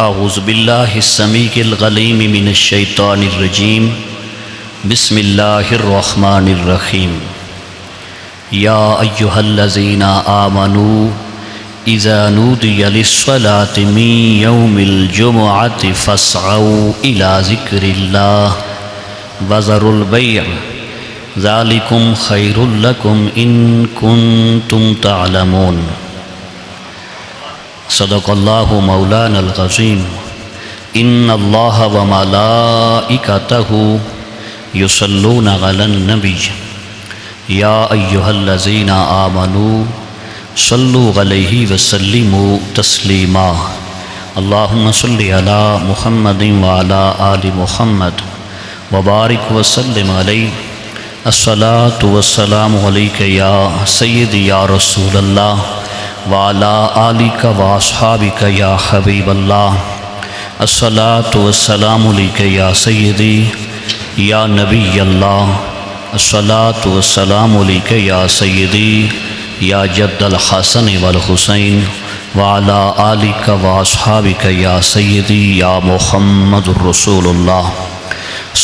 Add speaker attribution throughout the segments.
Speaker 1: اعوذ باللہ السمیع العلیم من الشیطان الرجیم بسم اللہ الرحمن الرحیم یا ایہا الذین آمنوا اذا نودی للصلاة من یوم الجمعة فاسعوا الى ذکر اللہ وذروا البیع ذالکم خیر لکم ان کنتم تعلمون۔ صدق اللہ مولانا العظیم۔ ان اللہ وملائکتہ یصلون علی النبی یا ایہا الذین آمنوا صلوا علیہ وسلموا تسلیما۔ اللہم صلی علی محمد وعلی آل محمد وبارک وسلم علیہ۔ الصلاۃ والسلام علیک یا سیدی یا رسول اللہ وعلی آلک واصحابک یا حبیب اللہ۔ الصلاۃ والسلام علیک یا سیدی یا نبی اللہ۔ الصلاۃ والسلام علیک یا سیدی یا جد الحسن والحسین وعلی آلک واصحابک یا سیدی یا محمد الرسول اللہ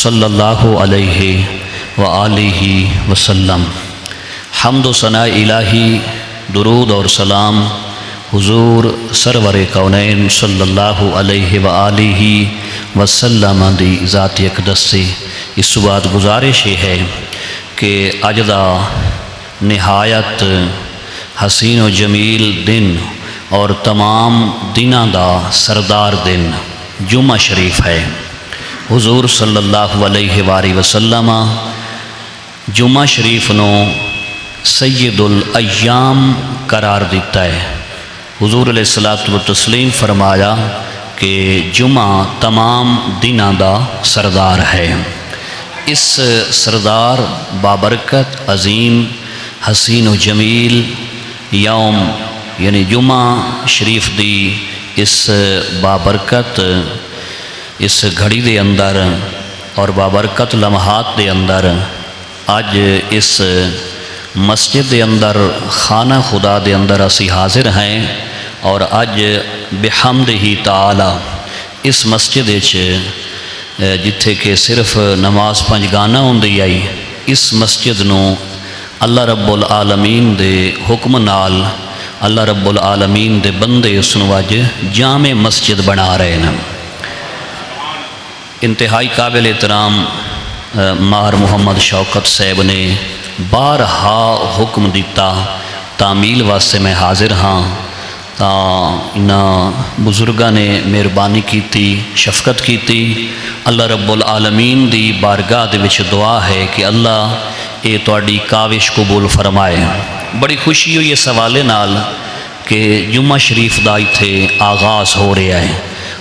Speaker 1: صلی اللہ علیہ وآلہ وسلم۔ حمد و ثناء الہی، درود اور سلام حضور سرور کونین صلی اللہ علیہ وآلہ وسلم دی ذات اقدس سے۔ اس بعد گزارش یہ ہے کہ اج دا نہایت حسین و جمیل دن اور تمام دنوں دا سردار دن جمعہ شریف ہے۔ حضور صلی اللہ علیہ وآلہ وسلم جمعہ شریف نو سید الایام قرار دیتا ہے۔ حضور علیہ الصلوۃ والتسلیم فرمایا کہ جمعہ تمام دنوں دا سردار ہے۔ اس سردار بابرکت عظیم حسین و جمیل یوم یعنی جمعہ شریف دی اس بابرکت اس گھڑی دے اندر اور بابرکت لمحات دے اندر اج اس مسجد دے اندر خانہ خدا دے اندر اسی حاضر ہیں اور اج بحمدہ تعالی اس مسجد جتھے کہ صرف نماز پنجگانہ ہوندی آئی، اس مسجد نو اللہ رب العالمین دے حکم نال اللہ رب العالمین دے بندے اس نو اج جامع مسجد بنا رہے ہیں۔ انتہائی قابل احترام ماہر محمد شوکت صاحب نے بارہا حکم دیتا تعمیل واسطے میں حاضر ہاں، تا انہاں بزرگاں نے مہربانی کیتی، شفقت کیتی۔ اللہ رب العالمین دی بارگاہ دے وچ دعا ہے کہ اللہ اے تواڈی کاوش قبول فرمائے۔ بڑی خوشی ہوئی اس حوالے نال کہ جمعہ شریف دا ایتھے آغاز ہو رہا ہے،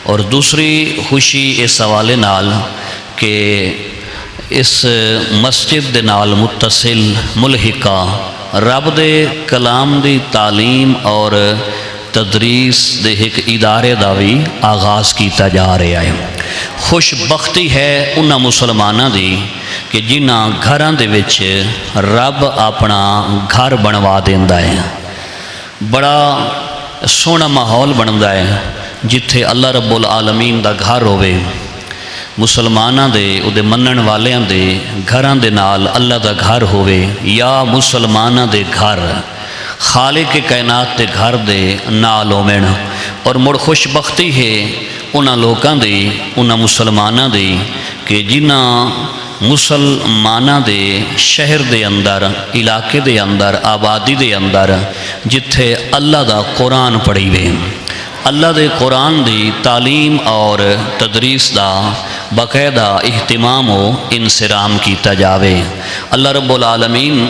Speaker 1: اور دوسری خوشی اس حوالے نال کہ اس مسجد دے نال متصل ملحقہ رب دے کلام دی تعلیم اور تدریس دے ایک ادارے دا بھی آغاز کیتا جا رہا ہے۔ خوش بختی ہے انہاں مسلماناں دی کہ جنہاں گھراں دے وچ رب اپنا گھر بنوا دیندا ہے۔ بڑا سونا ماحول بندا ہے جتھے اللہ رب العالمین دا گھر ہوئے، مسلماناں دے او دے منن والیاں دے گھراں دے نال اللہ دا گھر ہوئے، یا مسلماناں دے گھر خالق کائنات دے گھر دے نال ہومن۔ اور مڑ خوش بختی ہے انہاں لوکاں دی، انہاں مسلماناں دی کہ جنہاں مسلماناں دے شہر دے اندر، علاقے دے اندر، آبادی دے اندر جتھے اللہ دا قرآن پڑھی وے، اللہ دے قرآن دی تعلیم اور تدریس دا باقاعدہ اہتمام و انصرام کیتا جاوے۔ اللہ رب العالمین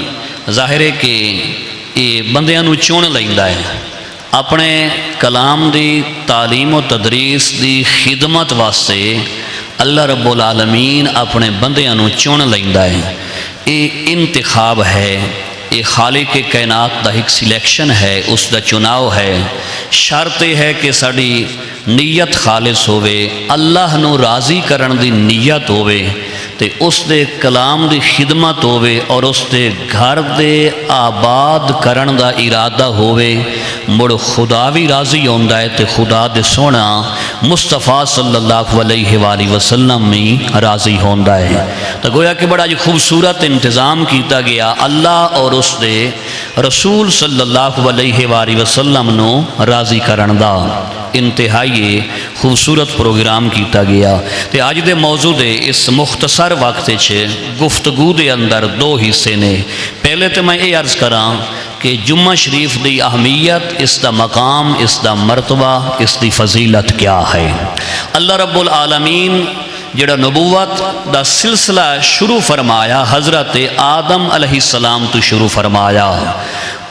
Speaker 1: ظاہر ہے کہ یہ بندیاں نو چن لیندا ہے، اپنے کلام دی تعلیم و تدریس دی خدمت واسطے اللہ رب العالمین اپنے بندیاں نو چن لیندا ہے۔ یہ انتخاب ہے، یہ خالق کائنات دا ایک سلیکشن ہے، اس دا چناؤ ہے۔ شرط یہ ہے کہ ساری نیت خالص ہوئے، اللہ نو راضی کرن دی نیت ہوئے، تے اس دے کلام دی خدمت ہووے اور اس دے گھر دے آباد کرن دا ارادہ ہووے مڑ خدا بھی راضی ہوندا ہے تے خدا دے سونا مصطفیٰ صلی اللہ علیہ وآلہ وسلم میں راضی ہوندا ہے۔ تو گویا کہ بڑا خوبصورت انتظام کیتا گیا اللہ اور اس دے رسول صلی اللہ علیہ وآلہ وسلم نو راضی کرن دا انتہائی خوبصورت پروگرام کیتا گیا۔ تے آج دے موضوع دے اس مختصر وقت گفتگو دے اندر دو حصے نے۔ پہلے تو میں یہ عرض کراں کہ جمعہ شریف دی اہمیت، اس دا مقام، اس دا مرتبہ، اس دی فضیلت کیا ہے۔ اللہ رب العالمین جڑا نبوت دا سلسلہ شروع فرمایا حضرت آدم علیہ السلام تو شروع فرمایا،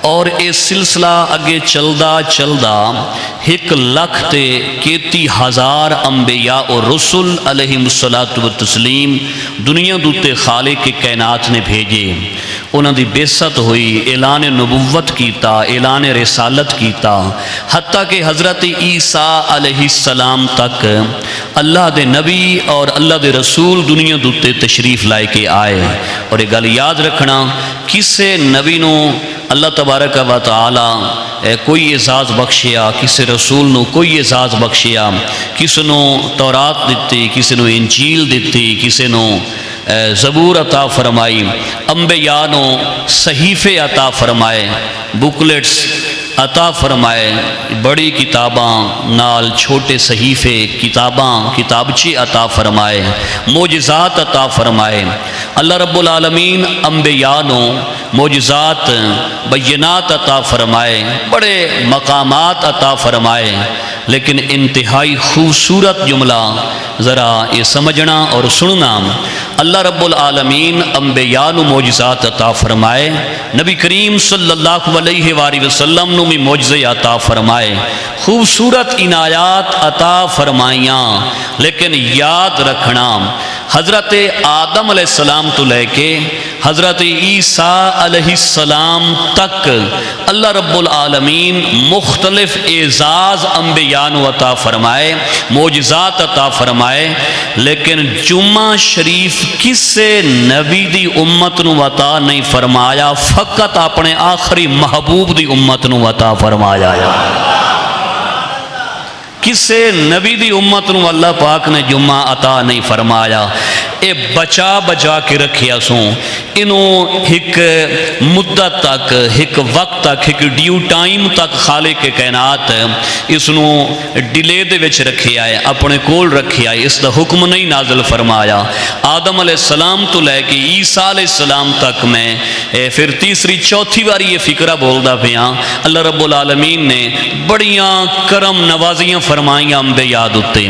Speaker 1: اور اس سلسلہ اگے چلدا 1,31,000 انبیاء اور رسول علیہم الصلاۃ والتسلیم دنیا دوتے خالق کے کائنات نے بھیجے، انہوں دی بعثت ہوئی، اعلان نبوت کیتا، اعلان رسالت کیتا، حتیٰ کہ حضرت عیسیٰ علیہ السلام تک اللہ دے نبی اور اللہ دے رسول دنیا دوتے تشریف لائے کے آئے۔ اور یہ گل یاد رکھنا، کسے نبی نو اللہ تبارک و تعالی کوئی اعزاز بخشیا، کسی رسول نو کوئی اعزاز بخشیا، کسی نو تورات دیتی، کسی نو انجیل دیتی، کسی نو زبور عطا فرمائی، انبیاء نو صحیفے عطا فرمائے، بکلیٹس عطا فرمائے، بڑی کتاباں نال چھوٹے صحیفے، کتابچے عطا فرمائے، معجزات عطا فرمائے۔ اللہ رب العالمین انبیاء نو معجزات بینات عطا فرمائے، بڑے مقامات عطا فرمائے، لیکن انتہائی خوبصورت جملہ ذرا یہ سمجھنا اور سننا، اللہ رب العالمین انبیاء نو معجزات عطا فرمائے، نبی کریم صلی اللہ علیہ وآلہ وسلم نو بھی معجزے عطا فرمائے، خوبصورت عنایات عطا فرمائیاں، لیکن یاد رکھنا حضرت آدم علیہ السلام تو لے کے حضرت عیسیٰ علیہ السلام تک اللہ رب العالمین مختلف اعزاز انبیاء نو عطا فرمائے، معجزات عطا فرمائے، لیکن جمعہ شریف کسے نبی دی امت نو عطا نہیں فرمایا، فقط اپنے آخری محبوب دی امت نو عطا فرمایا۔ کسے نبی دی امت نو اللہ پاک نے جمعہ عطا نہیں فرمایا، اے بچا کے رکھیا سوں، انہوں ایک مدت تک، ایک وقت تک، ایک ڈیو ٹائم تک خالق کائنات اس نو ڈیلے دے وچ رکھیا ہے، اپنے کول رکھیا ہے، اس دا حکم نہیں نازل فرمایا۔ آدم علیہ السلام تو لے کے عیسیٰ علیہ السلام تک میں پھر تیسری چوتھی باری یہ فکرہ بولدا پیاں، اللہ رب العالمین نے بڑیاں کرم نوازیاں فرمائیاں انبیاء دوتے،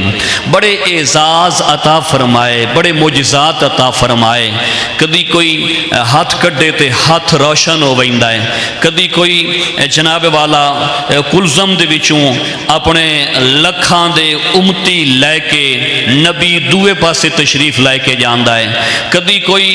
Speaker 1: بڑے اعزاز عطا فرمائے، بڑے معجزات عطا فرمائے، کدی کوئی ہاتھ کڈے تے ہاتھ روشن ہو ویندا ہے، کدی کوئی جناب والا کلزم دے وچوں اپنے لکھاں دے امتی لے کے نبی دوے پاسے تشریف لے کے جاندا ہے، کدی کوئی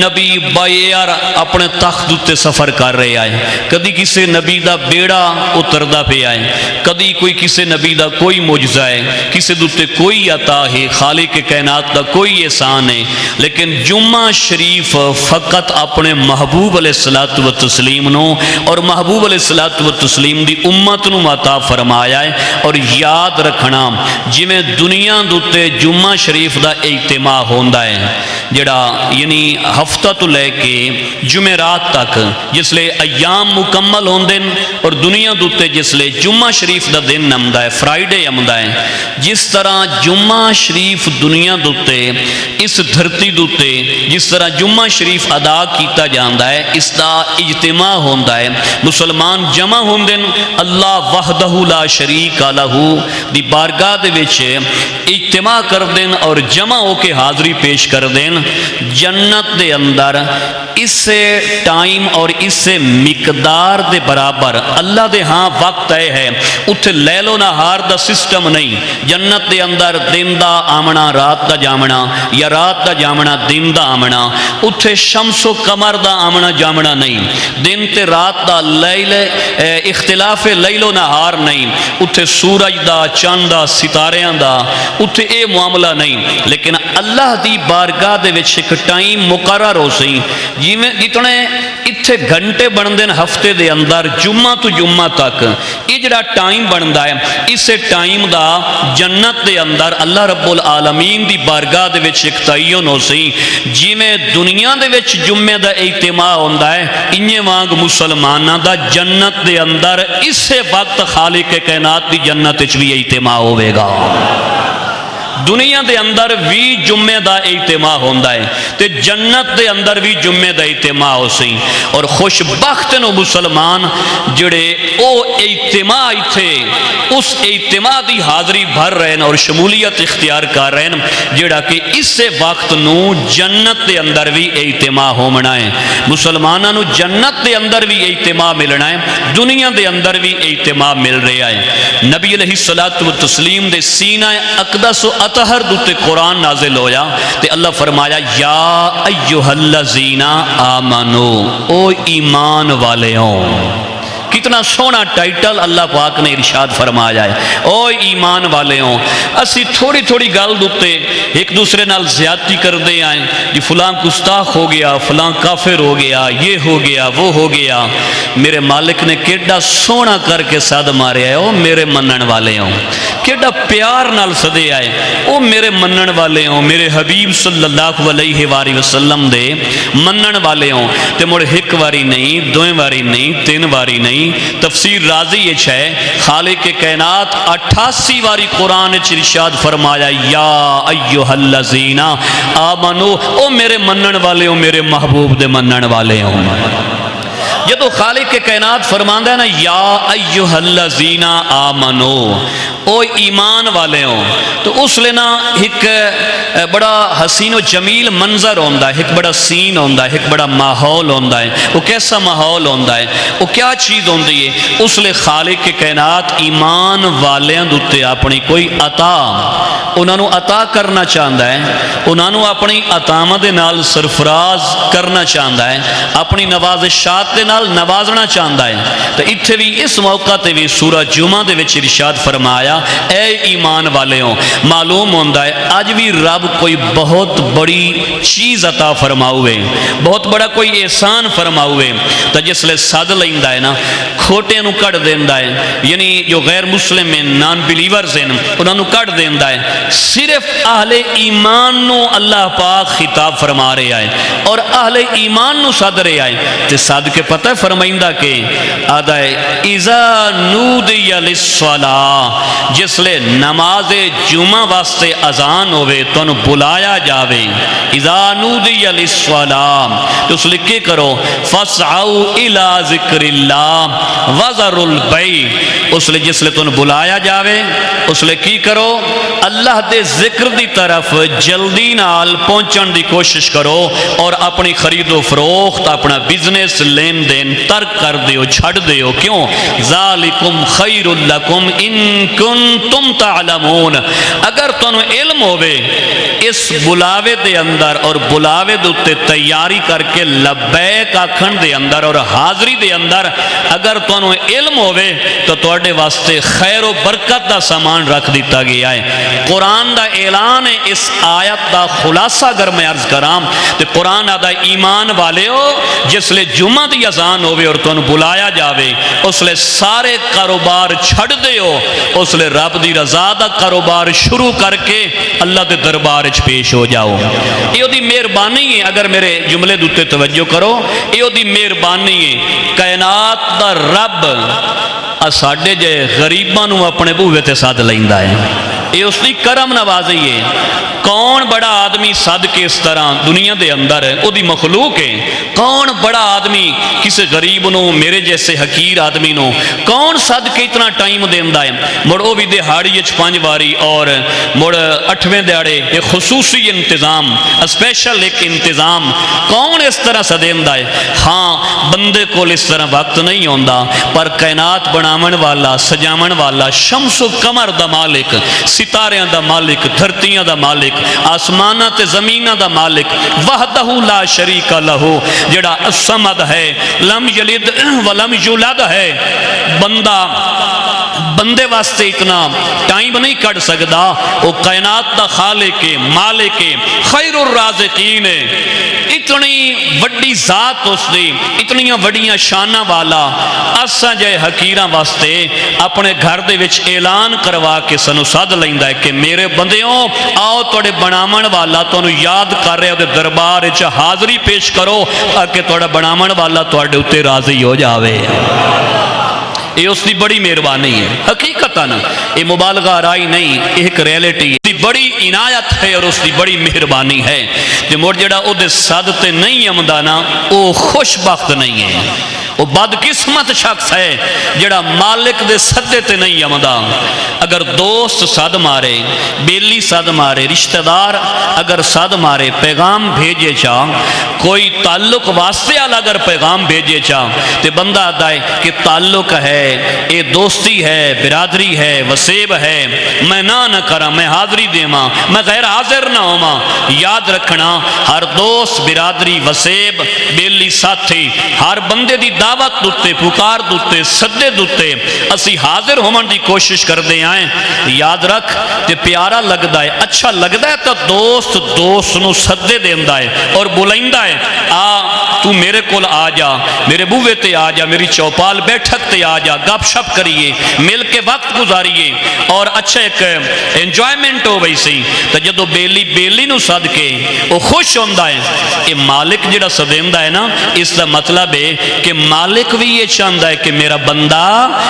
Speaker 1: نبی بائیار اپنے تخت تے سفر کر رہا ہے، کدی کسی نبی دا بیڑا اتردا پیا ہے، کدی کوئی کسی نبی دا کوئی معجزہ ہے، کسی دوتے کوئی عطا ہے، خالق کائنات دا کوئی احسان ہے، لیکن جمعہ شریف فقط اپنے محبوب علیہ الصلوۃ والتسلیم نو اور محبوب علیہ الصلوۃ والتسلیم دی امت نو عطا فرمایا ہے۔ اور یاد رکھنا جویں دنیا دوتے جمعہ شریف دا اجتماع ہوندا ہے، جڑا یعنی ہفتہ تو لے کے جمعرات تک جس لے ایام مکمل ہوندے اور دنیا دوتے جس لے جمعہ شریف دا دن آمدا ہے، فرائیڈے آمدا ہے، جس طرح جمعہ شریف دنیا دوتے اس دھرتی دوتے جس طرح جمعہ شریف ادا کیتا جاندا ہے، اس دا اجتماع ہوندا ہے، مسلمان جمع ہوندے اللہ وحدہ لا شریک لہ دی بارگاہ دے وچ اجتماع کر دین اور جمع ہو کے حاضری پیش کر دین، جنت دے اندر اس سے ٹائم اور اس سے مقدار دے برابر اللہ دے ہاں وقت ہے، اتھے لیل و نہار دا سسٹم نہیں، جنت دے اندر دن دا آمنا رات دا جامنا یا رات رات دا جامنا دن دا آمنا، اتھے شمس و قمر دا آمنا جامنا نہیں، دن تے رات دا لیل اختلاف لیل و نہار نہیں، اتھے سورج دا چاند دا ستاریاں دا اتھے اے معاملہ نہیں، لیکن اللہ دی بارگاہ دے وچ ایک ٹائم مقرر ہو سی، جتنے اتھے گھنٹے بندن ہفتے دے اندر جمعہ تو جمعہ تک یہ جڑا ٹائم بندا ہے، اسے ٹائم دا جنت دے اندر اللہ رب العالمین دی بارگاہ دے وچ ایک تعین ہو سی، جویں دنیا دے وچ جمعے دا اجتماع ہوندا ہے، انہی وانگ مسلماناں دا جنت دے اندر اسے وقت خالق کائنات دی جنت وچ بھی اجتماع ہوے گا۔ دنیا دے اندر بھی جمعے دا اجتماع ہوندا ہے تے جنت دے اندر بھی جمعے دا اجتماع ہو سی، اور خوش بخت نو مسلمان جڑے او اجتماع تھے اس اجتماع دی حاضری بھر رہے ہیں اور شمولیت اختیار کر رہے ہیں، جڑا کہ اس سے وقت نو جنت دے اندر بھی اجتماع ہونا ہے، مسلمانوں نو جنت دے اندر بھی اجتماع ملنا ہے، دنیا دے اندر بھی اجتماع مل رہا ہے۔ نبی علیہ الصلوۃ والتسلیم دے سینہ اقدس و اطہر دوتے قرآن نازل ہویا تے اللہ فرمایا یا ایہا الذین آمنو، او ایمان والے ہوں۔ کتنا سونا ٹائٹل اللہ پاک نے ارشاد فرمایا ہے، او ایمان والے ہوں۔ اسی تھوڑی تھوڑی گل دوتے ایک دوسرے نال زیادتی کر دے آئیں، جی فلاں گستاخ ہو گیا، فلاں کافر ہو گیا، یہ ہو گیا، وہ ہو گیا۔ میرے مالک نے کیڈا سونا کر کے صد مارے آئے، او میرے منن والے ہوں، کیڈا پیار نال صدے آئے، او میرے منن والے ہوں، میرے حبیب صلی اللہ علیہ وآلہ وسلم دے منن والے ہوں۔ تے مڑ ایک واری نہیں، دویں واری نہیں، تین واری نہیں، تفسیر رازی یہ ہے خالق کائنات 88 واری قرآن ارشاد فرمایا یا ایہا الذین آمنو، او میرے منن والے ہوں، میرے محبوب دے منن والے ہوں۔ جدو خالق کائنات فرماندا ہے نا یا ایہا الذین آمنو، او ایمان والے ہوں، تو اس لینا ایک بڑا حسین و جمیل منظر ہوندا ہے، ایک بڑا سین ہوندا ہے، ایک بڑا ماحول ہوندا ہے۔ وہ کیسا ماحول ہوندا ہے، وہ کیا چیز ہوندی ہے؟ اس لئے خالق کائنات ایمان والیاں دوتے اپنی کوئی عطا انہوں عطا کرنا چاہتا ہے، انہوں اپنی عطامت دے نال سرفراز کرنا چاہتا ہے، اپنی نوازشات دے نال نوازنا چاہتا ہے۔ تو اتھے بھی اس موقع تے بھی سورہ جمعہ دے وچ ارشاد فرمایا اے ایمان والے ہوں، معلوم ہوندہ ہے آج بھی رب کوئی بہت بڑی چیز عطا فرماؤے، بہت بڑا کوئی احسان فرماؤے، تو جس لئے صد لیندہ ہے نا کھوٹے نو کٹ دیندہ ہے، یعنی جو غیر مسلم ہیں، نان بلیورز ہیں، انہوں نے کٹ دیندہ ہے، صرف اہل ایمان نو اللہ پاک خطاب فرما رہے آئے اور اہل ایمان نو صد رہے آئے، تے صد کے پتہ فرمائندہ کہ آدھائے اذا نودی للصلاة، جس لئے نماز جمعہ واسطے اذان ہوئے تو انہوں بلایا جاوے، اذا نودی للصلاة، تو اس لئے کرو فَاسْعَوْا إِلَىٰ ذِكْرِ اللَّهِ وَذَرُوا الْبَيْعَ، اس لئے جس لئے تو انہوں بلایا جاوے، اس لئے کی کرو اللہ دے ذکر دی طرف جلدی نال پہنچن دی کوشش کرو اور اپنی خرید و فروخت، اپنا بزنس لین دین ترک کر دیو، چھڑ دیو، کیوں؟ ذالکم خیر لکم ان کنتم تعلمون، اگر تنو علم ہوئے اس بلاوے دے اندر اور بلاوے دوتے تیاری کر کے لبیک آکھن دے اندر اور حاضری دے اندر اگر تنو علم ہوئے تو توڑے واسطے خیر و برکت دا سامان رکھ دیتا گیا ہے۔ قرآن دا اعلان ہے اس آیت دا خلاصہ اگر میں عرض کرام تو قرآن دا ایمان والے ہو جس لئے جمعہ دی اذان ہوئے اور تو انہوں بلایا جاوے، اس لئے سارے کاروبار چھڑ دے ہو، اس لئے رب دی رضا دا کاروبار شروع کر کے اللہ دے دربار اچھ پیش ہو جاؤ۔ یہ دی مہربانی ہے، اگر میرے جملے دوتے توجہ کرو، یہ دی مہربانی ہے، کائنات دا رب ساڈے جے غریباں نو اپنے بوئے تے ساتھ لیندہ ہے، یہ اس دی کرم نوازی ہے۔ کون بڑا آدمی صدقے اس طرح دنیا دے اندر ہے، وہ دی مخلوق ہے، کون بڑا آدمی کسی غریب نو، میرے جیسے حقیر آدمی نو کون صدقے اتنا ٹائم دیندہ ہے، مڑ وہ بھی دہاڑی اچھ 5 واری اور مڑ 8ویں دیاڑے ایک خصوصی انتظام، اسپیشل ایک انتظام، کون اس طرح صدیندہ ہے؟ ہاں بندے کو اس طرح وقت نہیں ہوندہ، پر کائنات بنامن والا، سجامن والا، شمس و قمر دا مالک، ستاریاں دا مالک، دھرتیاں دا مالک، مالک آسمانہ تے زمینہ دا مالک وحدہ لا شریک لہو جڑا الصمد ہے لم یلد ولم یولد ہے بندے واسطے اتنا ٹائم نہیں کٹ سکدا وہ کائنات دا خالق مالک خیر الرازقین اتنی وڈی ذات اس دی اتنی وڈیاں شانہ والا اساں جے حقیراں واسطے اپنے گھر دے وچ اعلان کروا کے سنو سد لیندا ہے کہ میرے بندیوں آؤ توڑے بنامن والا تانوں یاد کر رہے دے دربار وچ حاضری پیش کرو تاکہ توڑا بنامن والا توڑے اتے راضی ہو جاوے یہ اس دی بڑی مہربانی ہے حقیقتاً یہ مبالغہ رائی نہیں ایک ریئلٹی ہے بڑی عنایت ہے اور اس دی بڑی مہربانی ہے جو مڑ جڑا او دے صد تے نہیں امدانا او خوش بخت نہیں ہے وہ بدقسمت شخص ہے جڑا مالک دے صدے تے نہیں امدا اگر دوست صد مارے بیلی صد مارے رشتہ دار اگر صد مارے پیغام بھیجے چاہ کوئی تعلق واسطے والا اگر پیغام بھیجے چاہ تے بندہ آدھائے کہ تعلق ہے اے دوستی ہے برادری ہے وسیب ہے میں نہ کرا میں حاضری دیما میں غیر حاضر نہ ہوما یاد رکھنا ہر دوست برادری وسیب بیلی ساتھی ہر بندے دی دعوت دوتے پکار دوتے صدے دوتے اسی حاضر ہومن دی کوشش کر دے آئیں یاد رکھ تے پیارا لگدا ہے اچھا لگدا ہے تو دوست نو صدے دیندہ ہے اور بلائندہ ہے تو میرے کول آ جا میرے بوے تے آ جا میری چوپال بیٹھک تے آ جا گپ شپ کریے مل کے وقت گزاریے اور اچھا ایک انجوائمنٹ ہو ویسی تو جدو بیلی نو صد کے وہ خوش ہوندہ ہے یہ مالک جڑا صدیندہ ہے نا اس دا مطلب ہے کہ مالک بھی یہ چاہندہ ہے کہ میرا بندہ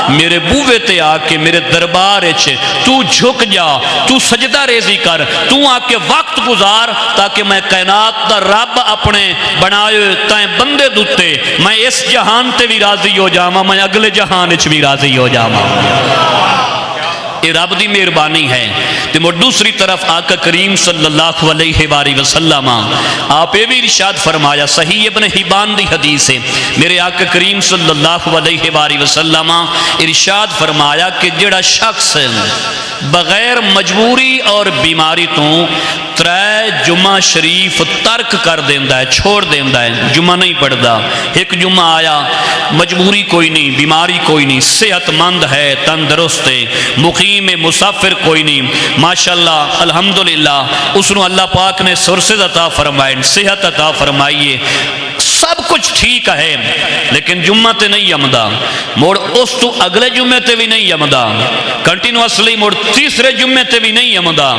Speaker 1: میرے بوے تے آ کے میرے دربار اچھے تو جھک جا تو سجدہ ریزی کر تو آ کے وقت گزار تاکہ میں کائنات دا رب اپنے بنائے تائیں بندے دوتے میں اس جہان تے بھی راضی ہو جاما میں اگلے جہان اچھ بھی راضی ہو جاما یہ رب دی مہربانی ہے تے مر دوسری طرف آقا کریم صلی اللہ علیہ وآلہ وسلم آپ یہ بھی ارشاد فرمایا صحیح ابن حبان دی حدیث ہے میرے آقا کریم صلی اللہ علیہ وآلہ وسلم ارشاد فرمایا کہ جڑا شخص بغیر مجبوری اور بیماری تو ترے جمعہ شریف ترک کر دیندہ ہے چھوڑ دیندہ ہے جمعہ نہیں پڑھدا ایک جمعہ آیا مجبوری کوئی نہیں بیماری کوئی نہیں صحت مند ہے تندرست ہے مقیم مسافر کوئی نہیں ماشاءاللہ الحمدللہ اس نے اللہ پاک نے سورسز عطا فرمائے صحت عطا فرمائیے سب کچھ ٹھیک ہے لیکن جمعہ تے نہیں یمدہ موڑ اس تو اگلے جمعے تے بھی نہیں یمدہ کنٹینوسلی موڑ تیسرے جمعے تے بھی نہیں یمدہ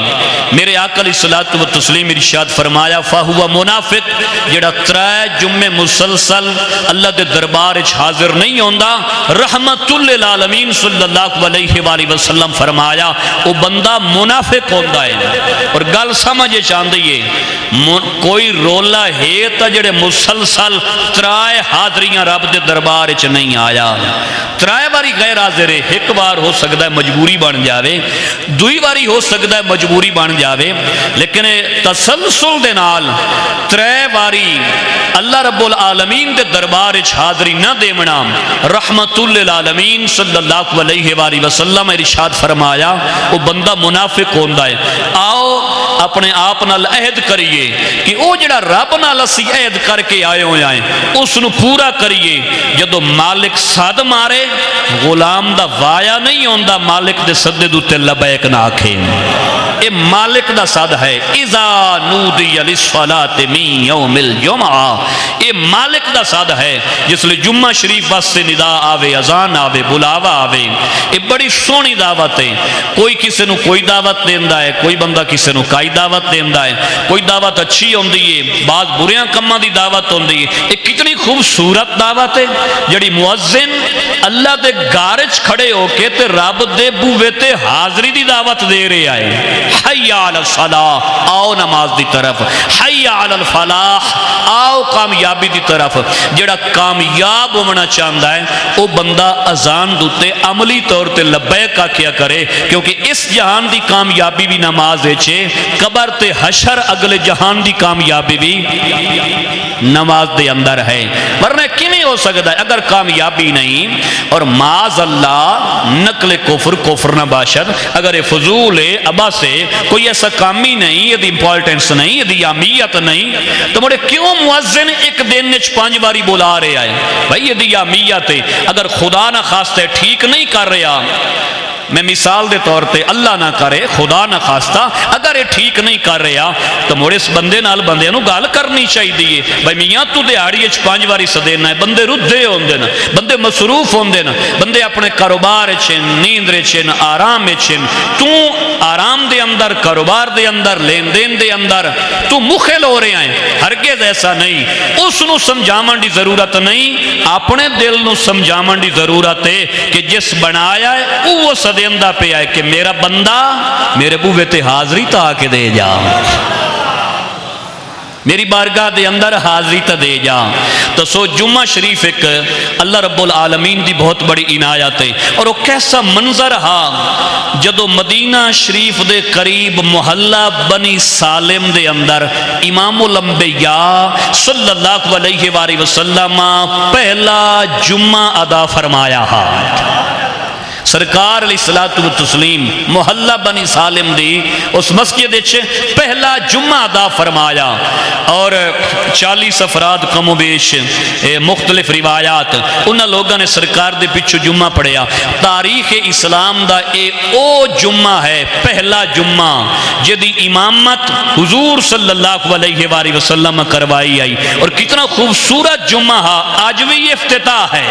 Speaker 1: میرے آقا علیہ الصلوۃ والتسلیم ارشاد فرمایا فہو منافق جڑا ترے جمعے مسلسل اللہ دے دربار اچھ حاضر نہیں ہوندہ رحمت للعالمین صلی اللہ علیہ وآلہ وسلم فرمایا وہ بندہ منافق ہوندہ ہے اور گل سمجھے چاندئیے کوئی رولا ہے تا جڑے مسلسل ترائے حاضریاں رب دے دربار اچھ نہیں آیا ترائے باری غیر حاضر ہے ایک بار ہو سکتا ہے مجبوری بن جاوے دوئی باری ہو سکتا ہے مجبوری بن جاوے لیکن تسلسل دے نال ترائے باری اللہ رب العالمین دے دربار اچھ حاضری نہ دے منا رحمت للعالمین صلی اللہ علیہ وآلہ وسلم ارشاد فرمایا وہ بندہ منافق ہوندہ ہے آؤ اپنے آپ نال عہد کریے کہ او جڑا رب نال اسی عہد کر کے آئے ہوئے آئیں اس نو پورا کریے جدو مالک صد مارے غلام دا وایا نہیں ہوندہ مالک دے صدے دوتے لبیک نہ آکھیں اے مالک دا صد ہے اذا نودی للصلاۃ من یوم الجمعہ اے مالک دا صد ہے جس لئے جمعہ شریف واسطے ندا آوے اذان آوے بلاوا آوے اے بڑی سونی دعوت ہے کوئی کسی نو کوئی دعوت دیندہ ہے کوئی بندہ کسی نو کائی دعوت دیندہ ہے کوئی دعوت اچھی ہوندی ہے بعض بریاں کماں دی دعوت ہوندی ہے ایک کتنی خوبصورت دعوت ہے جڑی مؤذن اللہ دے گارج کھڑے ہو کے تے رب دے بوے تے حاضری دی دعوت دے رہے آئے حی علی الصلاۃ آؤ نماز دی طرف حی علی الفلاح آؤ کامیابی دی طرف جڑا کامیاب ہونا چاہتا ہے وہ بندہ اذان دوتے عملی طور تے لبیک کیا کرے کیونکہ اس جہان دی کامیابی بھی نماز چھے قبر تے حشر اگلے جہان دی کامیابی بھی نماز دے اندر ہے ورنہ کیویں ہو سکتا ہے اگر کامیابی نہیں اور معاذ اللہ نقل کفر نہ باشد اگر فضول ابا سے کوئی کوئی ایسا کام ہی نہیں، یہ امپورٹنس نہیں، یہ اہمیت نہیں، تو مڑے کیوں مؤذن ایک دن 5 باری بلا رہا ہے؟ بھائی یہ اہمیت ہے، اگر خدا نہ خواستہ ٹھیک نہیں کر رہا، میں مثال دے طور تے اللہ نہ کرے، خدا نہ خواستہ اگر یہ ٹھیک نہیں کر رہا تو مڑے اس بندے نال بندے نو گال کرنی چاہیے، بھائی میاں تو دیہڑی 5 باری سدینا ہے، بندے ردے ہوندے نا، بندے مصروف ہوندے نا، بندے اپنے کاروبار چھن، نیند چھن، آرام چھن، تو آرام دے اندر، کاروبار دے اندر، لین دین دے اندر تو مخل ہو رہے ہیں۔ ہرگز ایسا نہیں، اس نو سمجھاون دی ضرورت نہیں، اپنے دل نو سمجھاون دی ضرورت ہے کہ جس بنایا ہے وہ دیندہ پہ آئے کہ میرا بندہ میرے بوے تے حاضری تا آ کے دے جا، میری بارگاہ دے اندر حاضری تا دے جا۔ تو سو جمعہ شریف ایک اللہ رب العالمین دی بہت بڑی عنایت ہے، اور وہ کیسا منظر ہا جدو مدینہ شریف دے قریب محلہ بنی سالم دے اندر امام الانبیاء صلی اللہ علیہ وآلہ وسلم پہلا جمعہ ادا فرمایا ہا۔ سرکار علیہ الصلوۃ والتسلیم محلہ بنی سالم دی اس مسجد پہلا جمعہ ادا فرمایا، اور 40 افراد کم و بیش مختلف روایات انہاں لوگوں نے سرکار دے پچھو جمعہ پڑھیا۔ تاریخ اسلام دا او جمعہ ہے، پہلا جمعہ جدی امامت حضور صلی اللہ علیہ وآلہ وسلم کروائی آئی، اور کتنا خوبصورت جمعہ ہے، آج بھی افتتاح ہے۔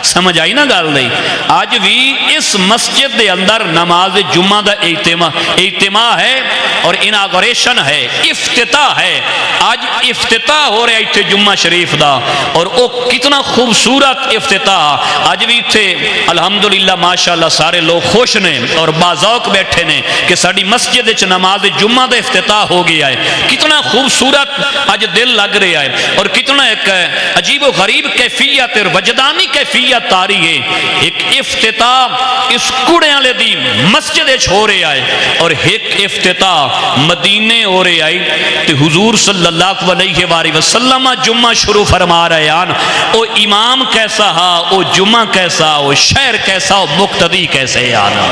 Speaker 1: سمجھ آئی نا گال نہیں؟ آج بھی اس مسجد دے اندر نماز جمعہ دا اجتماع ہے اور اناگوریشن ہے، افتتاح ہے، آج افتتاح ہو رہا ہے جمعہ شریف دا، اور او کتنا خوبصورت افتتاح۔ آج بھی تھے الحمدللہ ماشاءاللہ سارے لوگ خوش نے اور باذوق بیٹھے نے کہ ساڑی مسجد وچ نماز جمعہ دا افتتاح ہو گیا ہے، کتنا خوبصورت آج دل لگ رہا ہے، اور کتنا ایک عجیب و غریب کیفیت اور وجدانی کیفیت تاری ہے۔ ایک افتتاح اس کڑیاں لے دی مسجد ہو رہے آئے، اور ایک افتتاح مدینے ہو رہے آئے، تو حضور صلی اللہ علیہ وآلہ وسلم جمعہ شروع فرما رہے آن، او امام کیسا ہا، او جمعہ کیسا، او شہر کیسا، او مقتدی کیسے آنا۔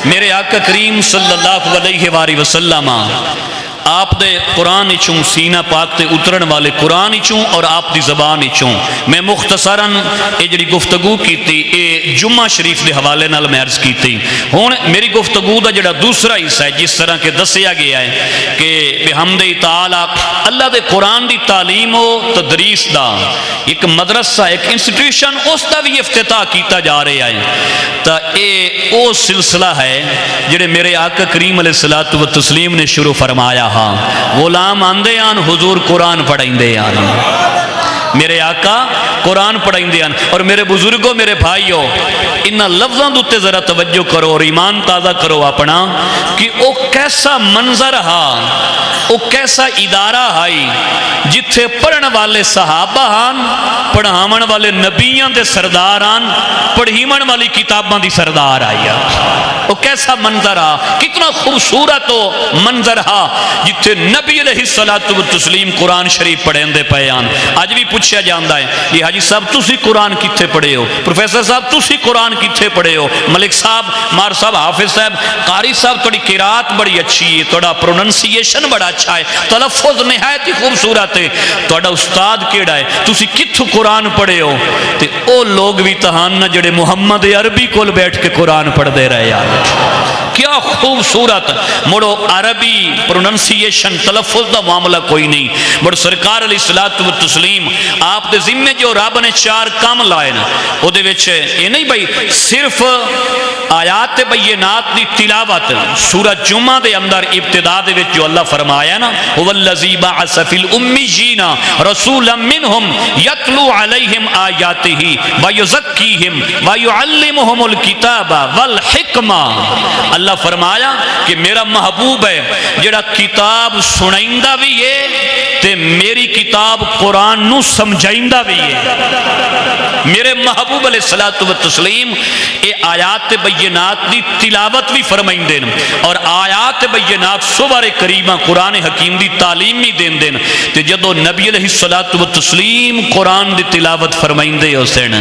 Speaker 1: میرے آقا کریم صلی اللہ علیہ وآلہ وسلم آپ دے قرآن چوں سینہ پاک تے اترن والے قرآن چوں اور آپ دی زبان چوں میں مختصراً یہ جڑی گفتگو کی تھی، یہ جمعہ شریف دے حوالے نال میں عرض کی تھی۔ ہون میری گفتگو دا جڑا دوسرا حصہ ہے، جس طرح کے دسیا گیا ہے کہ بحمد تعالی اللہ دے قرآن دی تعلیم و تدریس دا ایک مدرسہ، ایک انسٹیٹیوشن، اس دا بھی افتتاح کیتا جا رہا ہے۔ تا اے او سلسلہ ہے جڑے میرے آقا کریم علیہ الصلوۃ والتسلیم نے شروع فرمایا ہاں، غلام آندے آن حضور قرآن پڑھیں دے آن، میرے آقا قرآن پڑھیں دے آن۔ اور میرے بزرگوں، میرے بھائیوں، انہاں لفظاں دوتے ذرا توجہ کرو اور ایمان تازہ کرو اپنا، کہ او کیسا منظر ہا، او کیسا ادارہ ہائی جتھے پڑھن والے صحابہ ہاں، پڑھاون والے نبیاں دے سردار ہاں، پڑھیون والی کتاباں دی سردار آئی، وہ کیسا منظر ہا، کتنا خوبصورت منظر ہا جتھے نبی علیہ الصلوۃ والتسلیم قرآن شریف پڑھیں دے پیان۔ آج بھی پوچھا جاندہ ہے یہ حاجی صاحب تسی قرآن کتھے پڑھے ہو، پروفیسر صاحب تسی قرآن کتھے پڑھے ہو، ملک صاحب، مار صاحب، حافظ صاحب، قاری صاحب، توڑی قرات بڑی اچھی ہے، توڑا پروننسیشن بڑا اچھا ہے، تلفظ نہایت ہی خوبصورت ہے، توڑا استاد کیڑا ہے، تسی کتھو قرآن پڑھے ہو؟ تے او لوگ بھی تہان نہ جڑے محمد عربی کول بیٹھ کے قرآن پڑھ دے رہے یار، کیا خوبصورت مڑو عربی پروننسیشن تلفظ دا معاملہ کوئی نہیں۔ مڑ سرکار علیہ الصلوۃ والتسلیم آپ دے ذمے جو رب نے 4 کام لائے نا، او دے وچ یہ نہیں بھئی صرف آیات بینات دی تلاوت، سورہ جمعہ دے اندر ابتدا دے وچ جو اللہ فرمایا نا، هو الذی بعث فی الامیین رسولا منہم یتلو علیہم آیاتہ ویزکیہم ویعلمہم الکتاب والحکمہ۔ اللہ فرمایا کہ میرا محبوب ہے جڑا کتاب سنائندہ بھی ہے تے میری کتاب قرآن نو سمجھائندہ بھی ہے۔ میرے محبوب علیہ الصلوۃ والتسلیم اے آیات بینات دی تلاوت بھی فرمائندے اور آیات بینات سور کریمہ قرآن حکیم دی تعلیم بھی دین دین تے جدو نبی علیہ الصلوۃ والتسلیم قرآن دی تلاوت فرمائندے ہو سین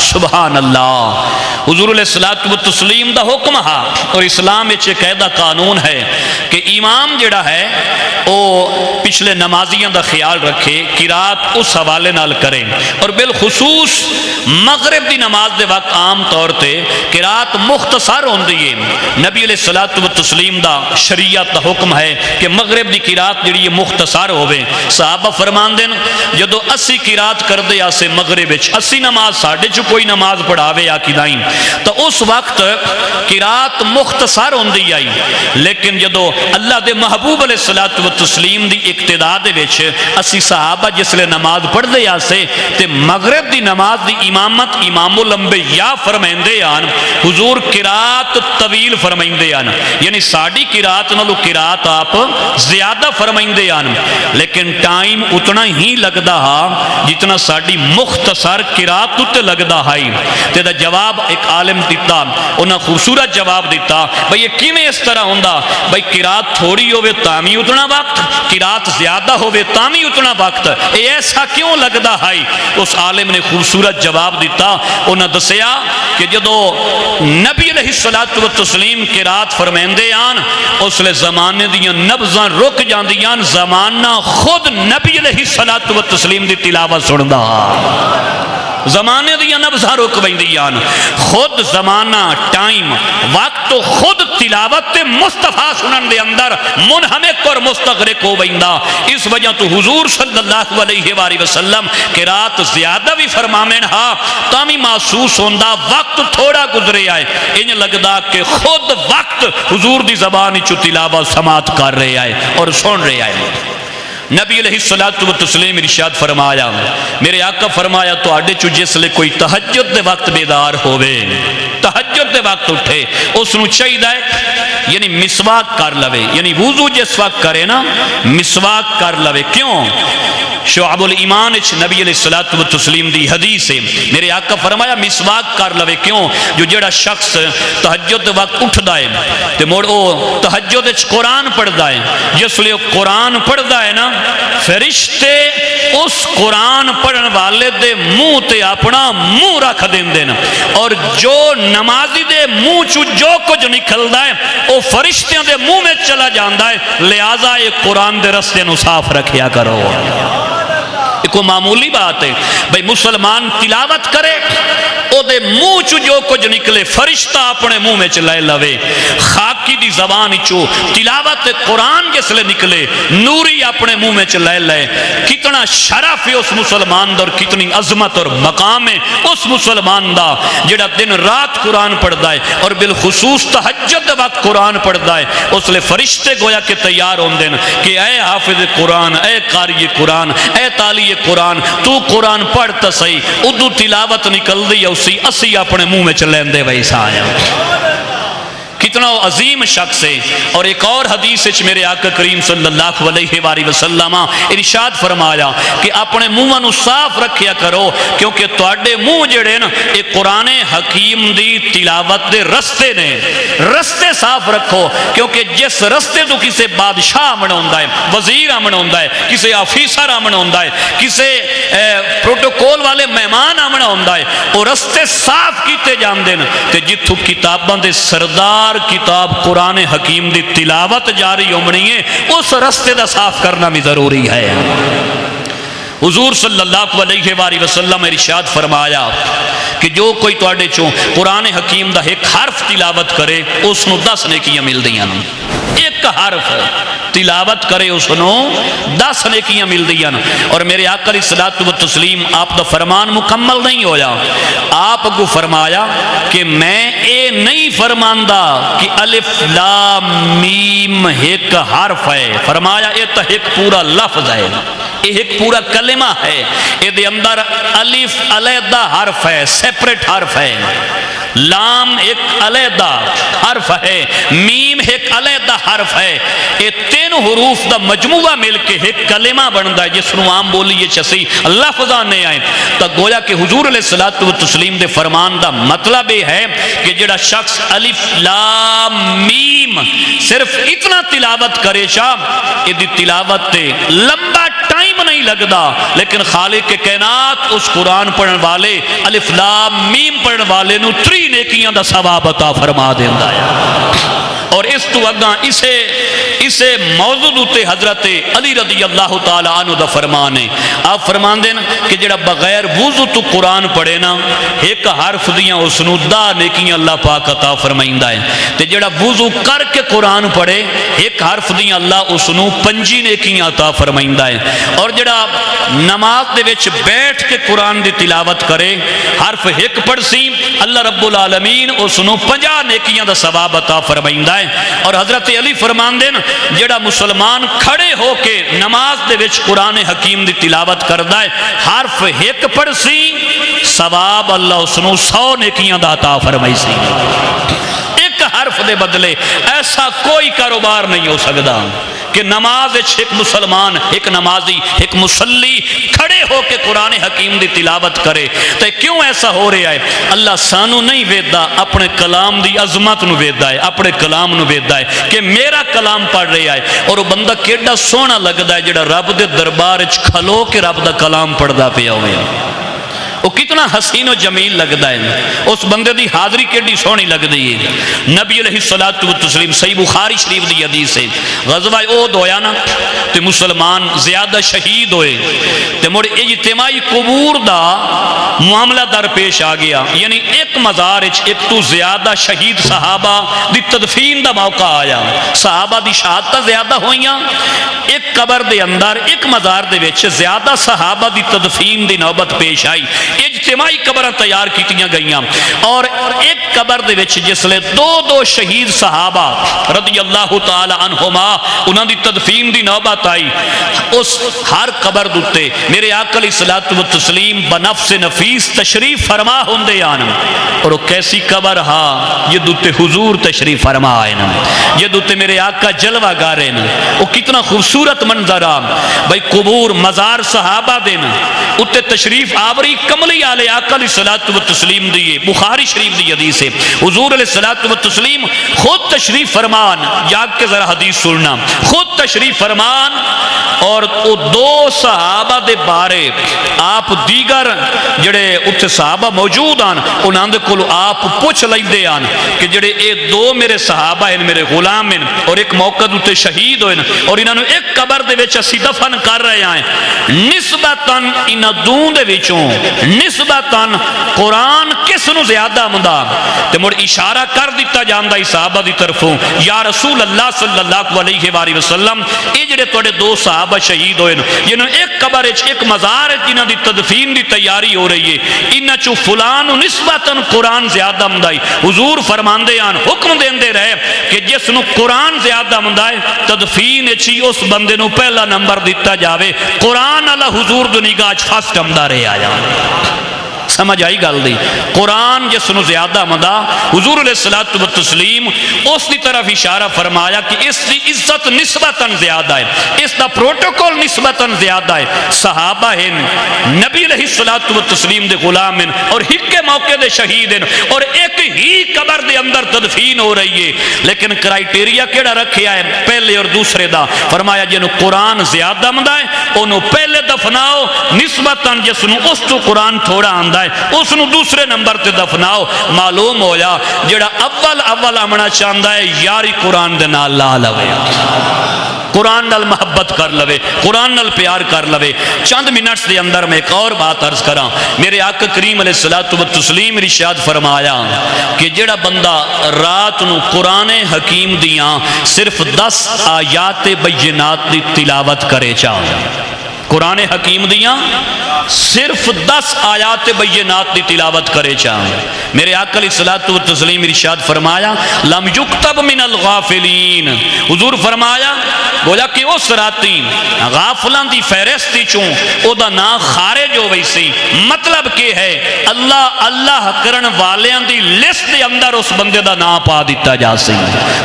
Speaker 1: سبحان اللہ۔ حضور علیہ الصلوۃ والتسلیم دا حکم ہے اور اسلام ایک قاعدہ قانون ہے کہ امام جڑا ہے او پچھلے نمازیاں دا خیال رکھے، قرات اس حوالے نال کرے اور بالخصوص مغرب دی نماز دے وقت عام طور تے قرات مختصر ہوندی ہے۔ نبی علیہ الصلوۃ والتسلیم دا شریعت دا حکم ہے کہ مغرب دی قرات جڑی مختصر ہوے۔ صحابہ فرماندے جدو اسی قرات کردے آسے مغرب وچ اسی نماز ساڈے چ کوئی نماز پڑھاوے یا کدائیں تو اس وقت قرات مختصر ہوندی آئی، لیکن جدو اللہ دے محبوب علیہ الصلوۃ والتسلیم دی اقتداء دے وچ اسی صحابہ جسلے نماز پڑھ دے آسے تے مغرب دی نماز دی امامت امام الانبیاء فرمائندے آن، حضور قرات طویل فرمائندے آن، یعنی ساڑی قرات نالو قرات آپ زیادہ فرمائندے آن، لیکن ٹائم اتنا ہی لگدا ہا جتنا ساڑی مختصر قرات تے لگدا ہائی۔ تے دا جواب ایک عالم دیتا، انہاں خوبصورت جواب دیتا، بھئی یہ کیویں اس طرح ہوندا؟ بھئی قرات تھوڑی ہوئے تامی اتنا وقت، قرات زیادہ ہوئے تامی اتنا وقت، اے ایسا کیوں لگدا ہائی؟ اس عالم نے خوبصورت جواب دیتا، انہاں دسیا کہ جدو نبی علیہ الصلوۃ والتسلیم قرات فرمیندے آن اس لئے زمانے دیاں نبضاں رک جاندیاں، زمانہ خود نبی علیہ الصلوۃ والتسلیم دی تلاوت سندا، زمانے دیاں نبضاں رک بیندیاں، خود زمانہ ٹائم وقت تو خود تلاوت مصطفیٰ سنن دے اندر منہمک اور مستغرق ہو بیندا۔ اس وجہ تو حضور صلی اللہ علیہ وآلہ وسلم قرات زیادہ بھی فرمامن ہا تامی محسوس ہوندا وقت تھوڑا گزرے آئے، انہیں لگدا کہ خود وقت حضور دی زبانی چو تلاوت سماعت کر رہے آئے اور سن رہے آئے۔ نبی علیہ الصلوۃ والتسلیم ارشاد فرمایا، میرے آقا فرمایا تو آڈے چو جس لے کوئی تہجد دے وقت بیدار ہوئے، تہجد دے وقت اٹھے، اس نو چاہیے یعنی مسواک کر لوے، یعنی وضو جس وقت کرے نا مسواک کر لوے۔ کیوں؟ شعب الایمان نبی علیہ الصلوۃ والتسلیم دی حدیث ہے، میرے آقا فرمایا مسواک کر لوے۔ کیوں؟ جو جڑا شخص تہجد وقت اٹھ دائے تے موڑ او تہجد قرآن پڑھ دائے، جس لئے قرآن پڑھ دائے نا فرشتے اس قرآن پڑھن والے دے منہ تے اپنا منہ رکھ دین دین، اور جو نمازی دے منہ چو جو کچھ نکل دائے او فرشتیاں دے منہ میں چلا جاندہ ہے، لہذا ایک قرآن دے رستے نو صاف رکھیا کرو۔ ایک معمولی بات ہے بھئی مسلمان تلاوت کرے او دے منہ چو جو کچھ نکلے فرشتہ اپنے منہ میں چلائے لوے، خاکی دی زبان چو تلاوت قرآن جس لے نکلے نوری اپنے منہ میں چلائے لائے، کتنا شرف ہے اس مسلمان دا اور کتنی عظمت اور مقام ہے اس مسلمان دا جڑا دن رات قرآن پڑھ دائے اور بالخصوص تہجد وقت قرآن پڑھ دائے۔ اس لے فرشتے گویا کہ تیار ہوں دن کہ اے حافظ قرآن، اے قاری قرآن، اے تالی قرآن، تو قرآن پڑھتا صحیح، ادو تلاوت نکل دی اسی اسی اپنے منہ میں چلیں دے ویسا آیا۔ کتنا عظیم شخص ہے۔ اور ایک اور حدیث ہے میرے آقا کریم صلی اللہ علیہ وآلہ وسلم ارشاد فرمایا کہ اپنے منہ نو صاف رکھیا کرو، کیونکہ تواڈے منہ جڑے نا ایک قرآن حکیم دی تلاوت دے رستے نے، رستے صاف رکھو، کیونکہ جس رستے تو کسے بادشاہ آمن ہوندہ ہے، وزیر آمن ہوندہ ہے، کسے آفیسر آمن ہوندہ ہے، کسے پروٹوکول والے مہمان آمن ہوندہ ہے، وہ رستے صاف کیتے جان دین تے جتھو کتاباں دے سردار کتاب قرآن حکیم دی تلاوت جاری ہومنی ہے، اس رستے دا صاف کرنا بھی ضروری ہے۔ حضور صلی اللہ علیہ وآلہ وسلم ارشاد فرمایا کہ جو کوئی تواڈے چوں قرآن حکیم دا ایک حرف تلاوت کرے اس نو 10 نیکیاں مل دیاں، ایک حرف تلاوت کرے اس نو 10 نیکیاں مل دیاں۔ اور میرے آقا علیہ الصلوۃ والتسلیم آپ دا فرمان مکمل نہیں ہویا، آپ کو فرمایا کہ میں اے نہیں فرماندہ کہ الف لام میم ایک حرف ہے، فرمایا اے تا ایک پورا لفظ ہے، ایک پورا کلمہ ہے، اے دے اندر الف علیحدہ حرف ہے، سیپریٹ حرف ہے، لام ایک علیحدہ حرف ہے، میم ایک علیحدہ حرف ہے، یہ تین حروف دا مجموعہ مل کے ایک کلمہ بنتا ہے جس نو عام بولیے چسی لفظاں نے آئے. تو گویا کہ حضور علیہ الصلوۃ والتسلیم دے فرمان دا مطلب یہ ہے کہ جڑا شخص الف لام میم صرف اتنا تلاوت کرے شاہ، یہ تلاوت تے لمبا ٹائم نہیں لگتا، لیکن خالق کے کائنات اس قرآن پڑھن والے الف لام میم پڑھن والے نو 3 نیکیاں دا ثواب عطا فرما دیندا ہے. اور اس تو اگاں اسے موضوع تے حضرت علی رضی اللہ تعالی عنہ دا فرمان ہے. آپ فرمان دین کہ جڑا بغیر وضو تو قرآن پڑھے نا، ایک حرف دیاں اس نو 10 نیکیاں اللہ پاک عطا فرمائندا ہے، تے جڑا وضو کر کے قرآن پڑھے ایک حرف دیاں اللہ اس نو 5 نیکیاں عطا فرمائندا ہے. اور جڑا نماز دے وچ بیٹھ کے قرآن دی تلاوت کرے حرف ایک پڑھ سی، اللہ رب العالمین اس نو 50 نیکیاں دا ثواب عطا فرمائندا ہے. اور حضرت علی فرمان دین جڑا مسلمان کھڑے ہو کے نماز دے وچ قرآن حکیم دی تلاوت کردا ہے حرف ایک پڑھ سی، ثواب اللہ اس نو 100 نیکیاں دا عطا فرمائی سی. ایک حرف دے بدلے ایسا کوئی کاروبار نہیں ہو سکتا کہ نماز ایک مسلمان، ایک نمازی، ایک مسلی کھڑے ہو کے قرآن حکیم دی تلاوت کرے. تو کیوں ایسا ہو رہا ہے؟ اللہ سانو نہیں ویدا، اپنے کلام دی عظمت نو ویدا ہے، اپنے کلام نو ویدا ہے کہ میرا کلام پڑھ رہا ہے. اور وہ بندہ کیڈا سونا لگتا ہے جڑا رب دے دربار وچ کھلو کے رب دا کلام پڑھدا پیا ہوئے، وہ کتنا حسین و جمیل لگتا ہے، اس بندے دی حاضری کیڈی سونی لگتی ہے. نبی علیہ الصلوۃ والتسلیم صحیح بخاری شریف دی حدیث ہے، غزوہ احد ہویا نا تے مسلمان زیادہ شہید ہوئے تے مڑ اجتماعی قبور دا معاملہ در پیش آ گیا، یعنی ایک مزار ایک تو زیادہ شہید صحابہ دی تدفین دا موقع آیا، صحابہ دی شہادت زیادہ ہوئیاں، ایک قبر دے اندر ایک مزار دے وچ زیادہ صحابہ دی تدفین دی نوبت پیش آئی. اجتماعی قبریں تیار کیتیاں گئیاں اور ایک قبر دے وچ جس لے دو شہید صحابہ رضی اللہ تعالی عنہما انہاں دی تدفین دی نوبت آئی. اس ہر قبر دوتے میرے آقا علیہ الصلوۃ والتسلیم بنفس نفیس تشریف فرما ہوندے آن، اور وہ کیسی قبر ہا یہ دوتے حضور تشریف فرما آئے نا، یہ دوتے میرے آقا جلوہ گارے نا، وہ کتنا خوبصورت منظر آ بھائی قبور مزار صحابہ دینا اتے تشریف آوری کملی آلے آقا علیہ الصلوۃ والتسلیم دیئے. بخاری شریف دی حدیث ہے، حضور علیہ الصلوۃ والتسلیم خود تشریف فرمان، جاگ کے ذرا حدیث سننا، خود تشریف فرمان اور وہ 2 صحابہ دے بارے آپ دیگر جڑے اتھے صحابہ موجود آن انہاں دے کولو آپ پوچھ لیندے آن کہ جڑے اے 2 میرے صحابہ ہیں، میرے غلام ہیں اور ایک موقع تے شہید ہوئے اور انہاں نو ایک قبر دے وچ اسی دفن کر رہے ہیں، نسبتاً انہاں دون دے وچوں نسبتاً قرآن کس نو زیادہ مندہ تے مڑ اشارہ کر دیتا جاندہ صحابہ دی طرفوں، یا رسول اللہ صلی اللہ علیہ وآلہ وسلم اے جڑے توڑے 2 صحابہ شہید ہوئے جنہوں ایک قبر ایک مزار جنہوں دی تدفین دی تیاری ہو رہی ہے، انہاں چو فلان نسبتاً قرآن زیادہ مندائی. حضور فرماندے آن حکم دیندے رہے کہ جس نو قرآن زیادہ مندائی تدفین اچھی اس بندے نو پہلا نمبر دیتا جاوے، قرآن اللہ حضور دو نگاہ فاسٹ امدہ رہے آیا. سمجھ آئی گل دی؟ قرآن جس نو زیادہ مدا حضور علیہ الصلوۃ والتسلیم اس دی طرف اشارہ فرمایا کہ اس دی عزت نسبتاً زیادہ ہے، اس دا پروٹوکول نسبتاً زیادہ ہے. صحابہ ہیں، نبی علیہ الصلوۃ والتسلیم دے غلام ہیں اور ہک کے موقع دے شہید ہیں اور ایک ہی قبر دے اندر تدفین ہو رہی ہے، لیکن کرائیٹیریا کیڑا رکھیا ہے پہلے اور دوسرے دا؟ فرمایا جنہوں قرآن زیادہ مدا ہے انہوں پہلے دفناؤ، نسبتاً جس نو اس تو قرآن تھوڑا آندہ اس نو دوسرے نمبر تے دفناؤ. معلوم ہویا جڑا اول آمنا چاہندہ ہے یاری قرآن دے نال لا لوے، قرآن نال محبت کر لوے، قرآن نال پیار کر لوے. چند منٹس دے اندر میں ایک اور بات عرض کراں. میرے آقا کریم علیہ الصلوۃ والتسلیم ارشاد فرمایا کہ جڑا بندہ رات نو قرآن حکیم دیاں صرف 10 آیات بینات دی تلاوت کرے چاہے، قرآن حکیم دیاں صرف 10 آیات بینات دی تلاوت کرے چاہاں. میرے آقا علیہ الصلوۃ والتسلیم ارشاد فرمایا لم یکتب من الغافلین. حضور فرمایا گویا کہ اس راتی غافلان دی فہرستی چوں او دا نام خارج ہو ویسی. مطلب کہ ہے اللہ کرن والیاں دی لسٹ دے اندر اس بندے دا نام پا دیتا جا سی.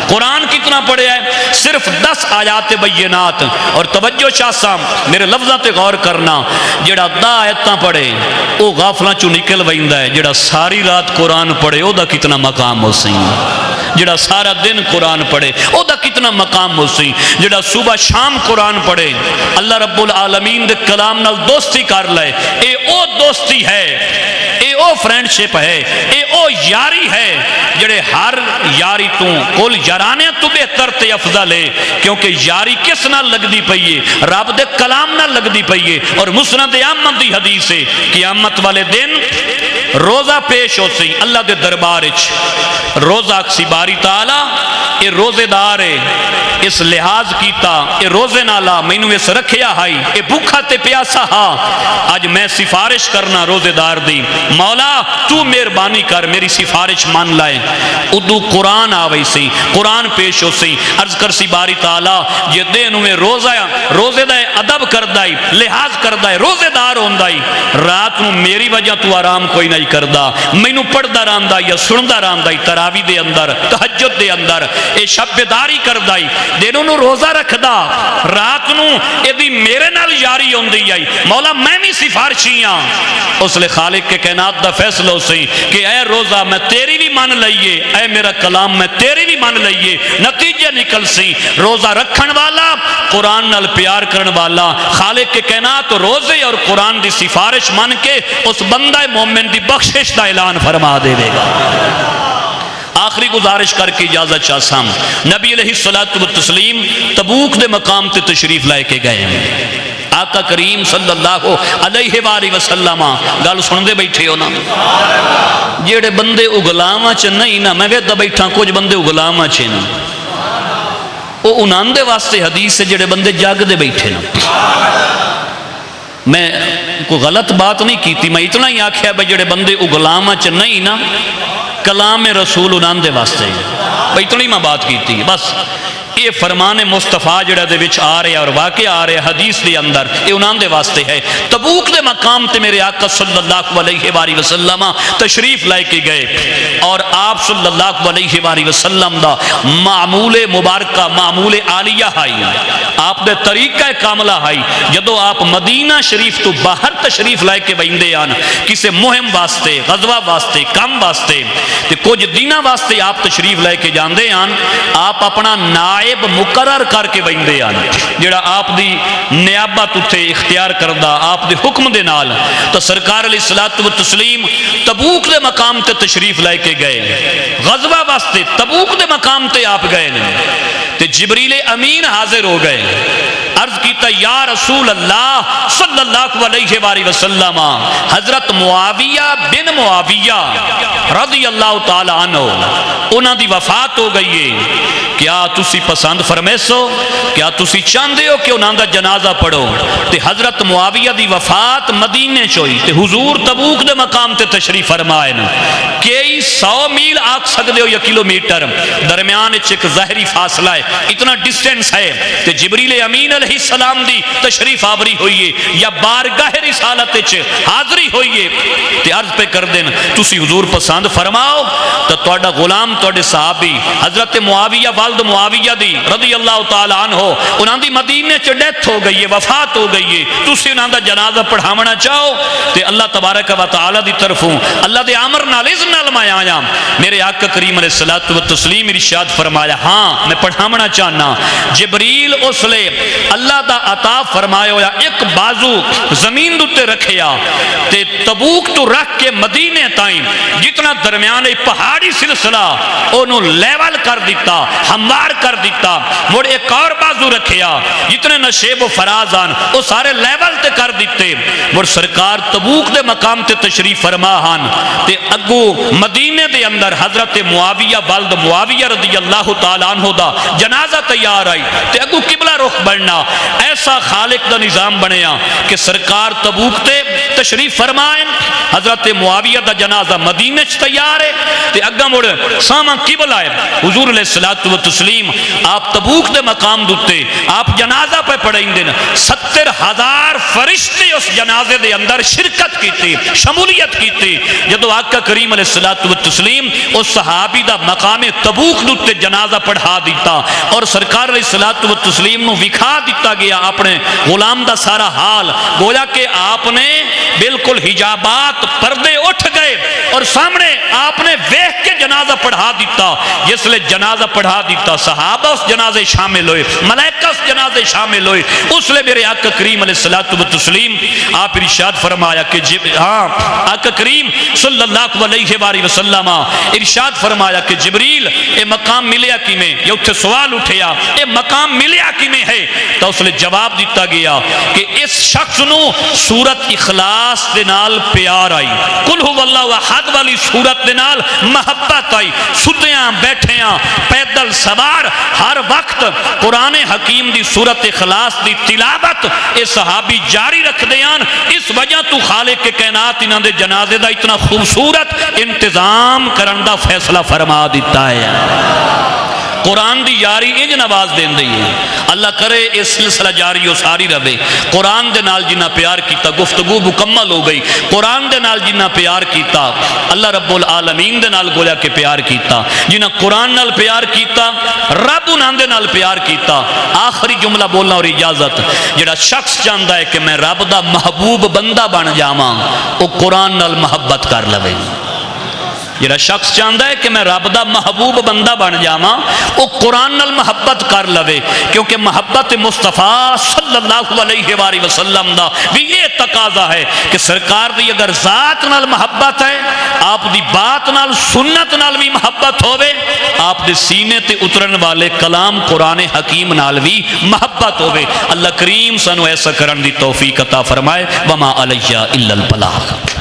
Speaker 1: قرآن کتنا پڑھے ہے؟ صرف 10 آیات بینات. اور توجہ شاہ صاحب میرے لفظات غور کرنا، جڑا 10 آیتاں پڑھے او غافلاں چوں نکل ویندا ہے، جڑا ساری رات قرآن پڑھے او دا کتنا مقام ہو سی. جڑا سارا دن قرآن پڑھے او دا کتنا مقام ہو سی. جڑا صبح شام قرآن پڑھے اللہ رب العالمین دے کلام نال دوستی کر لے، اے او دوستی ہے، اے او فرینڈشپ ہے، اے او یاری ہے جڑے ہر یاری تو کل یارانے تو بہتر تے افضل ہے. کیونکہ یاری کس نال لگ دی پئیے؟ رب دے کلام نال لگ دی پئیے. اور مسند احمد دی حدیث ہے قیامت والے دن روزہ پیش ہو سی اللہ دے دربار وچ. روزہ اکسی باری تعالی اے روزے دار ہے، اس لحاظ کیتا اے روزے نالا مینوں اس رکھیا ہائی، اے بھوکا تے پیاسا ہا. اج میں سفارش کرنا روزے دار دی، مولا تو مہربانی کر میری سفارش مان لائے. ادو قرآن آوئی سی، قرآن پیش ہو سی. عرض کر سی باری تعالی یہ دین میں روزے دائے ادب کردائی، لحاظ کردائی، روزے دار ہوندائی. رات نو میری وجہ تو آرام کوئی نہیں کردا، مینوں پڑھدا رہندا یا سندا رہندا تراوی دے اندر، تہجد دے اندر اے شب بیداری کردائی. دینوں نو روزہ رکھدا، رات نو اے دی میرے نال یاری ہوندی آئی. مولا میں بھی سفارشی ہاں. اس لئے خالق کے کائنات دا فیصلہ سی کہ اے روزہ میں تیری بھی مان لئیے، اے میرا کلام میں تیری بھی مان لئیے. نتیجہ نکل سی روزہ رکھن والا، قرآن نال پیار کرن والا، خالق کے کائنات روزے اور قرآن دی سفارش مان کے اس بندہ مومن دی بخشش دا اعلان فرما دے گا. آخری گزارش کر کے اجازت چاہ سام نبی علیہ السلام تبوک دے مقام تے تشریف لائے کے گئے ہیں. آقا کریم صلی اللہ علیہ وآلہ وسلم گل سن دے بیٹھے ہو نا. جیڑے بندے اگلاما چ نہیں نا، میں ویدہ بیٹھا کچھ بندے اگلاما چ نا، وہ انہاں دے واسطے حدیث سے جیڑے بندے جاگ دے بیٹھے نا. میں کوئی غلط بات نہیں کیتی، میں اتنا ہی آکھیا بھئی جیڑے بندے اگلاما چ نہیں نا، کلام رسول انہاں دے واسطے بھئی اتنا ہی میں بات کیتی. بس یہ فرمان مصطفیٰ جڑا دے وچ آ رہے اور واقع آ رہے حدیث دے اندر یہ انہاں دے واسطے ہے. تبوک دے مقام تے میرے آقا صلی اللہ علیہ وآلہ وسلم تشریف لائے کے گئے اور آپ صلی اللہ علیہ وآلہ وسلم دا معمول مبارکہ، معمول عالیہ ہائی، آپ دے طریقہ کاملہ ہائی. جدو آپ مدینہ شریف تو باہر تشریف لائے کے بہندے آن کسے مہم واسطے، غزوہ واسطے، کام واسطے تے کچھ دینہ واسطے آپ تشریف لائے کے جاندے آن، آپ اپنا نائب مقرر کر کے بہندے آن جڑا آپ دی نیابت اٹھے اختیار کردہ آپ دے حکم دے نال. تو سرکار علیہ الصلوۃ والتسلیم تبوک دے مقام تے تشریف لائے کے گئے، غزوہ واسطے تبوک دے مقام تے آپ گئے تے جبریل امین حاضر ہو گئے. عرض کیتا یا رسول اللہ صلی اللہ علیہ وآلہ وسلم حضرت معاویہ بن معاویہ رضی اللہ تعالی عنہ انہاں دی وفات ہو گئی ہے، کیا تسی پسند فرمیسو، کیا تسی چاندے ہو کہ انہاں دا جنازہ پڑھو؟ تے حضرت معاویہ دی وفات مدینے چوئی تے حضور تبوک دے مقام تے تشریف فرمائے نا. کئی 100 میل آگ سکدے ہو یا کلومیٹر درمیان ایک ظاہری فاصلہ ہے، اتنا ڈسٹنس ہے. تے جبریل امین علیہ السلام دی تشریف آوری ہوئیے یا بارگاہ رسالت حاضری ہوئیے تے عرض پہ کر دین تسی حضور پسند فرماؤ تو توڑا غلام توڑے صحابی حضرت معاویہ والد معاویہ دی رضی اللہ تعالی عنہ انہاں دی مدینے چ ڈیتھ ہو گئی ہے، وفات ہو گئی ہے. تسی انہاں دا جنازہ پڑھاونا چاہو تے اللہ تبارک و تعالی دی طرفوں اللہ دے امر نال اذن نال میں آیا. میرے آقا کریم علیہ الصلوۃ والتسلیم ارشاد فرمایا ہاں میں پڑھاونا چاہنا. جبریل اس لے اللہ دا عطا فرمایا ہویا ایک بازو زمین دوتے رکھیا تے تبوک تو رکھ کے مدینے تائیں جتنا درمیان پہاڑی سلسلہ انہوں لیول کر دیتا، ہموار کر دیتا. مڑ ایک اور بازو رکھیا جتنے نشیب و فرازان وہ سارے لیول تے کر دیتے. مڑ سرکار تبوک دے مقام تے تشریف فرماہن تے اگو مدینے دے اندر حضرت معاویہ والد معاویہ رضی اللہ تعالیٰ عنہ دا جنازہ تیار آئی تے اگو قبلہ رخ بڑھنا ایسا خالق دا نظام بنیا کہ سرکار تبوک تے تشریف فرمائیں، حضرت معاویہ دا جنازہ مدینہ چ تیار ہے تے اگا مڑ ساما قبلہ ہے حضور علیہ الصلوۃ والتسلیم آپ تبوک دے مقام دوتے آپ جنازہ پہ پڑھیں دن 70,000 فرشتے اس جنازے دے اندر شرکت کیتی، شمولیت کیتی۔ جدو آقا کریم علیہ الصلوۃ والتسلیم اس صحابی دا مقام تبوک دوتے جنازہ پڑھا دیتا اور سرکار علیہ الصلوۃ والتسلیم نو وکھا دیتا گیا اپنے غلام دا سارا حال، گویا کہ آپ نے بالکل حجابات پردے اٹھ گئے اور سامنے آپ نے ویکھ کے جنازہ پڑھا دیتا۔ جس لئے جنازہ پڑھا دیتا صحابہ اس جنازے شامل ہوئے، ملائکہ اس جنازے شامل ہوئے، اس لئے میرے آقا کریم علیہ الصلوۃ والتسلیم آپ ارشاد فرمایا کہ آقا کریم صلی اللہ علیہ وآلہ وسلم ارشاد فرمایا کہ جبریل اے مقام ملیا کی میں، یہ اتھے سوال اٹھیا اے مقام ملیا کی میں ہے، تو اس لئے جواب دیتا گیا کہ اس شخص نو سورت اخلاص دے نال پیار آئی، قل هو اللہ احد والی سورت دے نال محبت آئی، ستیاں بیٹھیاں پیدل سوار ہر وقت قرآن حکیم دی سورت اخلاص دی تلاوت اے صحابی جاری رکھ دیان۔ اس وجہ تو خالق کے کائنات انہاں دے جنازے دا اتنا خوبصورت انتظام کرن دا فیصلہ فرما دیتا ہے۔ قرآن دی یاری انج نواز دین دی ہے، اللہ کرے اس سلسلہ جاری و ساری رہے۔ قرآن دے نال جنہ پیار کیتا گفتگو مکمل ہو گئی، قرآن دے نال جنہ پیار کیتا اللہ رب العالمین دے نال گویا کہ پیار کیتا، جنہ قرآن نال پیار کیتا رب انہاں دے نال پیار کیتا۔ آخری جملہ بولنا اور اجازت، جڑا شخص چاہتا ہے کہ میں رب دا محبوب بندہ بن جاواں او قرآن نال محبت کر لوے۔ جڑا شخص چاہتا ہے کہ میں رب دا محبوب بندہ بن جاواں وہ قرآن نال محبت کر لوے، کیونکہ محبت مصطفیٰ صلی اللہ علیہ وآلہ وسلم دا بھی یہ تقاضا ہے کہ سرکار دی اگر ذات نال محبت ہے، آپ دی بات نال سنت نال بھی محبت ہوئے، آپ دے سینے تے اترن والے کلام قرآن حکیم نال بھی محبت ہوئے۔ اللہ کریم سانو ایسا کرن دی توفیق عطا فرمائے۔ وما علیہ الا البلاغ۔